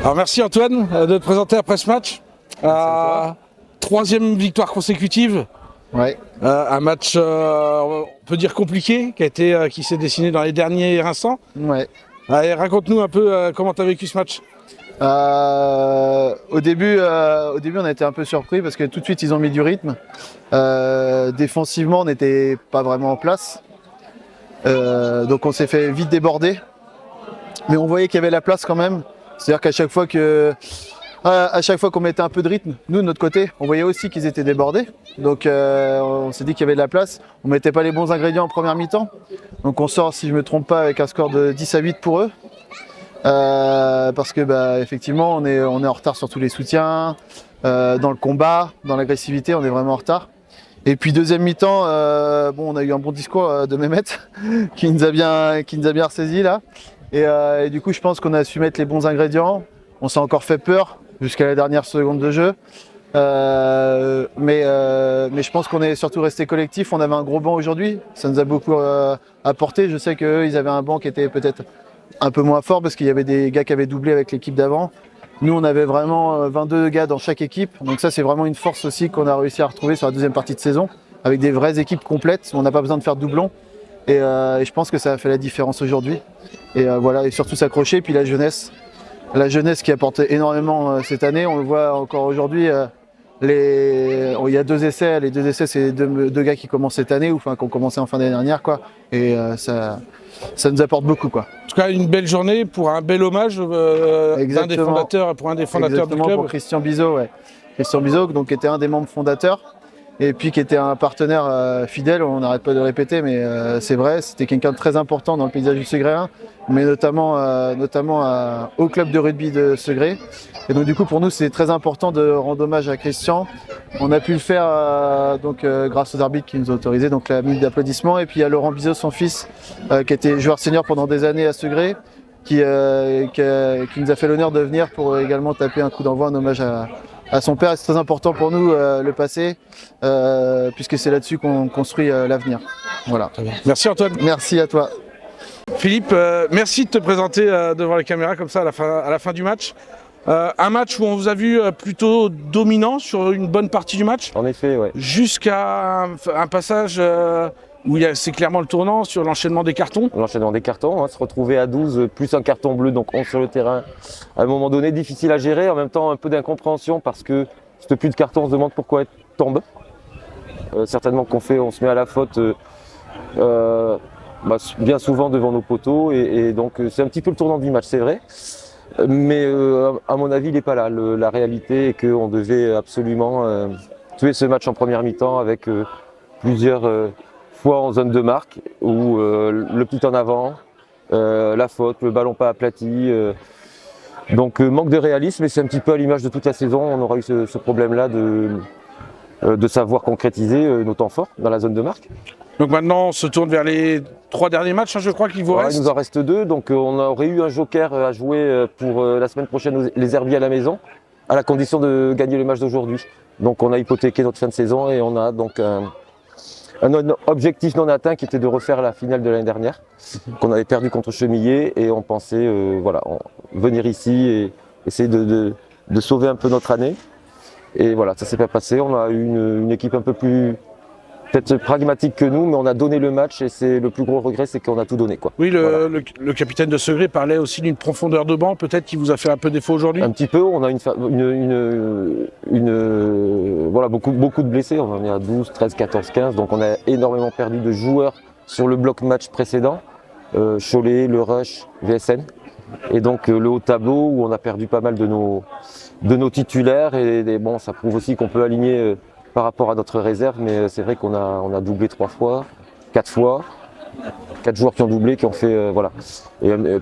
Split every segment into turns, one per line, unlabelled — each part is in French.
Alors merci Antoine de te présenter après ce match. Troisième victoire consécutive.
Ouais.
Un match, on peut dire compliqué, qui s'est dessiné dans les derniers instants.
Ouais.
Allez, raconte-nous un peu comment tu as vécu ce match.
Au début, on a été un peu surpris parce que tout de suite, ils ont mis du rythme. Défensivement, on n'était pas vraiment en place. Donc on s'est fait vite déborder. Mais on voyait qu'il y avait la place quand même. C'est-à-dire qu'à chaque fois qu'on mettait un peu de rythme, nous de notre côté, on voyait aussi qu'ils étaient débordés. Donc on s'est dit qu'il y avait de la place. On ne mettait pas les bons ingrédients en première mi-temps. Donc on sort, si je ne me trompe pas, avec un score de 10-8 pour eux. Parce que effectivement, on est en retard sur tous les soutiens, dans le combat, dans l'agressivité, on est vraiment en retard. Et puis deuxième mi-temps, on a eu un bon discours de Mehmet qui nous a bien ressaisis là. Et du coup, je pense qu'on a su mettre les bons ingrédients. On s'est encore fait peur jusqu'à la dernière seconde de jeu. Mais je pense qu'on est surtout resté collectif. On avait un gros banc aujourd'hui. Ça nous a beaucoup apporté. Je sais qu'eux, ils avaient un banc qui était peut-être un peu moins fort parce qu'il y avait des gars qui avaient doublé avec l'équipe d'avant. Nous, on avait vraiment 22 gars dans chaque équipe. Donc ça, c'est vraiment une force aussi qu'on a réussi à retrouver sur la deuxième partie de saison avec des vraies équipes complètes. On n'a pas besoin de faire de doublons. Et je pense que ça a fait la différence aujourd'hui. Et voilà, et surtout s'accrocher. Puis la jeunesse qui apporte énormément cette année. On le voit encore aujourd'hui. Il y a 2 essais. Les 2 essais, c'est deux gars qui commencent cette année ou qui ont commencé en fin d'année dernière, quoi. Et ça nous apporte beaucoup, quoi.
En tout cas, une belle journée pour un bel hommage pour un des fondateurs du club.
Pour Christian Bizot, ouais. Christian Bizot, donc, qui était un des membres fondateurs et puis qui était un partenaire fidèle. On n'arrête pas de le répéter, mais c'est vrai. C'était quelqu'un de très important dans le paysage du Segréen, mais notamment au club de rugby de Segré. Et donc du coup, pour nous, c'est très important de rendre hommage à Christian. On a pu le faire grâce aux arbitres qui nous ont autorisé, donc la minute d'applaudissement. Et puis il y a Laurent Bizot, son fils, qui était joueur senior pendant des années à Segré, qui nous a fait l'honneur de venir pour également taper un coup d'envoi, un hommage à son père. Et c'est très important pour nous le passé, puisque c'est là-dessus qu'on construit l'avenir. Voilà.
Merci Antoine.
Merci à toi.
Philippe, merci de te présenter devant les caméras comme ça à la fin du match. Un match où on vous a vu plutôt dominant sur une bonne partie du match.
En effet, ouais.
Jusqu'à un passage où c'est clairement le tournant sur l'enchaînement des cartons.
L'enchaînement des cartons, se retrouver à 12 plus un carton bleu, donc 11 sur le terrain. À un moment donné, difficile à gérer, en même temps un peu d'incompréhension parce que si plus de cartons, on se demande pourquoi elle tombe. Certainement on se met à la faute bien souvent devant nos poteaux et donc c'est un petit peu le tournant du match, c'est vrai. Mais à mon avis, il n'est pas là. La réalité est qu'on devait absolument tuer ce match en première mi-temps avec plusieurs fois en zone de marque où le petit en avant, la faute, le ballon pas aplati. Donc manque de réalisme et c'est un petit peu à l'image de toute la saison. On aura eu ce problème-là de savoir concrétiser nos temps forts dans la zone de marque.
Donc maintenant on se tourne vers les 3 derniers matchs, je crois qu'il vous reste.
Il nous en reste 2, donc on aurait eu un joker à jouer pour la semaine prochaine les Herbiers à la maison, à la condition de gagner le match d'aujourd'hui. Donc on a hypothéqué notre fin de saison et on a donc un objectif non atteint qui était de refaire la finale de l'année dernière, qu'on avait perdu contre Chemillé et on pensait venir ici et essayer de sauver un peu notre année. Et voilà, ça s'est pas passé, on a eu une équipe un peu plus peut-être pragmatique que nous, mais on a donné le match et c'est le plus gros regret, c'est qu'on a tout donné, quoi.
Oui, le capitaine de Segré parlait aussi d'une profondeur de banc, peut-être qui vous a fait un peu défaut aujourd'hui.
Un petit peu, on a beaucoup de blessés, on en est à 12, 13, 14, 15, donc on a énormément perdu de joueurs sur le bloc match précédent, Cholet, Le Rush, VSN, et donc le haut tableau où on a perdu pas mal de nos titulaires et ça prouve aussi qu'on peut aligner par rapport à notre réserve, mais c'est vrai qu'on a doublé 3 fois, 4 fois, 4 joueurs qui ont doublé, qui ont fait,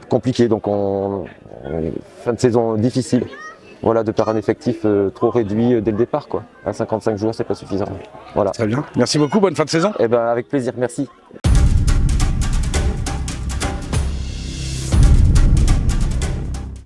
compliqué, donc fin de saison difficile, de par un effectif trop réduit dès le départ, quoi. À 55 joueurs, c'est pas suffisant. Voilà.
Très bien, merci beaucoup, bonne fin de saison.
Avec plaisir, merci.